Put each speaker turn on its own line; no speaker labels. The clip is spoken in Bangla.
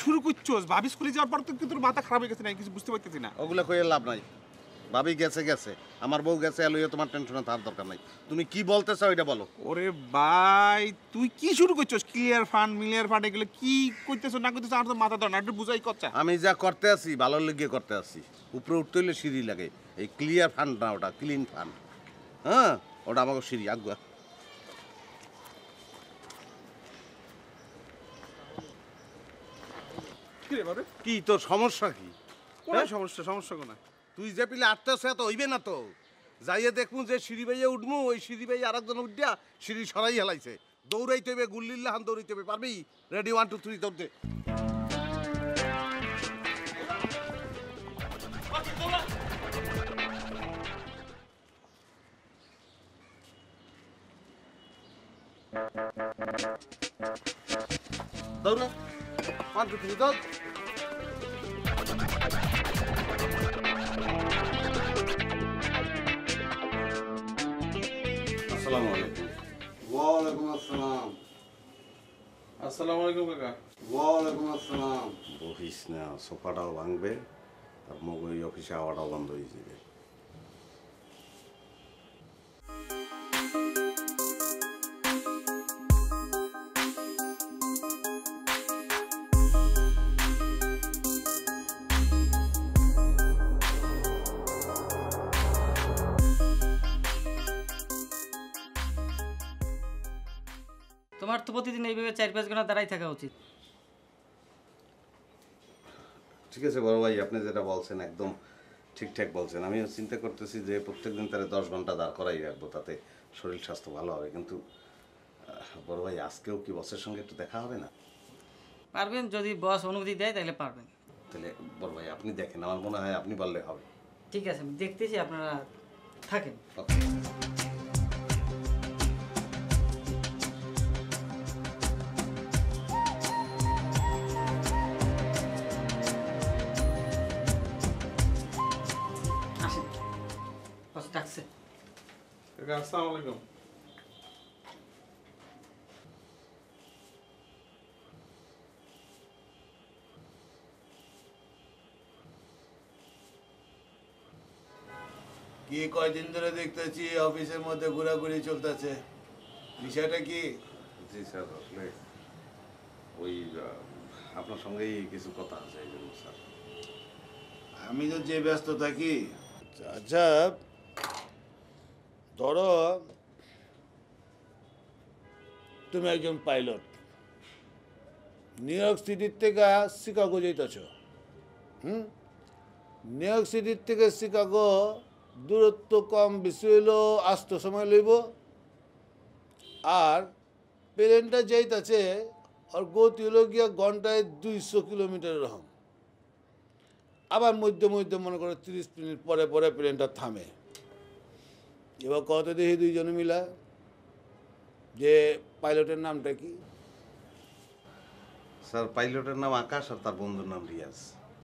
শুরু করছস? ভাবি স্কুলে যাওয়ার পর তো তোর মাথা খারাপ হয়ে গেছে না, কিছু বুঝতে পারতেছি না।
ওগুলো কইয়ে লাভ নাই। ভাবি গেছে গেছে, আমার বউ গেছে, এলইয়ে তোমার টেনশনে থাকার দরকার নাই। তুমি কি বলতে চাও এটা বলো।
ওরে ভাই তুই কি শুরু করছস? ক্লিয়ার ফান্ড মিলিয়ার ফান্ড এগুলো কি করতেছ না করতেছ আর তো মাথা ধর না, একটু বুঝাই কথা।
আমি যা করতে আছি ভালো লেগে করতে আছি। উপরে উঠতে হইলে সিঁড়ি লাগে। এই ক্লিয়ার ফান্ড না, ওটা ক্লিন ফান্ড। হ্যাঁ, ওটা আমাকে সিঁড়ি আগুয়া।
কি রে বাবা?
কি তোর সমস্যা কি?
কোন সমস্যা? সমস্যা কোন?
তুই যে পিলে আটতেছে তো হইবে না তো। যাইয়ে দেখমু যে সিঁড়ি বাইয়ে উঠমু, ওই সিঁড়ি বাইয়ে আরেকজন উঠিয়া সিঁড়ি সরাই হেলাইছে। দৌড়াইতে হইবে, গুল্লিল্লাহান দৌড়াইতে হবে। পারবি? রেডি 1 2 3 দৌড় দে। দৌড় 1 2 3 দৌড়। আসসালামু আলাইকুম। ওয়ালাইকুম আসসালাম।
আসসালামু আলাইকুম কাকা।
ওয়ালাইকুম আসসালাম। বহিস না, সোফাটাও ভাঙবে আর মগ ওই অফিসে আওয়াটাও বন্ধ হয়ে যাবে।
তোমার তো প্রতিদিন এইভাবে 4-5 ঘন্টা দাঁড়াই থাকা উচিত।
ঠিক আছে বড় ভাই, আপনি যেটা বলছেন একদম ঠিকঠাক বলছেন। আমিও চিন্তা করতেছি যে প্রত্যেকদিন তারা 10 ঘন্টা দাঁড় করাই রাখবো, তাতে শরীর স্বাস্থ্য ভালো হবে। কিন্তু বড় ভাই, আজকেও কি বসের সঙ্গে একটু দেখা হবে না?
পারবেন, যদি বস অনুমতি দেয় তাহলে পারবেন।
তাহলে বড় ভাই আপনি দেখেন, আমার মনে হয় আপনি বললে হবে।
ঠিক আছে, আমি দেখতেছি, আপনারা থাকেন।
ওকে।
আসেন, বস ডাকছে।
কাকা আসসালামু আলাইকুম।
কি কয়দিন ধরে দেখতেছি অফিসের মধ্যে ঘোরাঘুরি চলতেছে, বিষয়টা কি?
জি স্যার, আসলে ওই আপনার সঙ্গেই কিছু কথা আছে এই জন্য স্যার।
আমি তো যে ব্যস্ত থাকি। আচ্ছা ধরো তুমি একজন পাইলট, নিউ ইয়র্ক সিটির থেকে শিকাগো যেতেছ। নিউ ইয়র্ক সিটির থেকে শিকাগো দূরত্ব কম বেশি হইলেও আসতে সময় লইব, আর প্লেনটা যাইতেছে আর গতি হলো গিয়া ঘন্টায় 200 কিলোমিটার এরকম। আবার মধ্যে মধ্যে মনে করো 30 মিনিট পরে পরে প্লেনটা থামে। এবার কত দেখি দুইজনে মিলা যে পাইলটের নামটা কি?
স্যার পাইলটের নাম আকাশ আর তার বন্ধুর নাম রিয়াজ।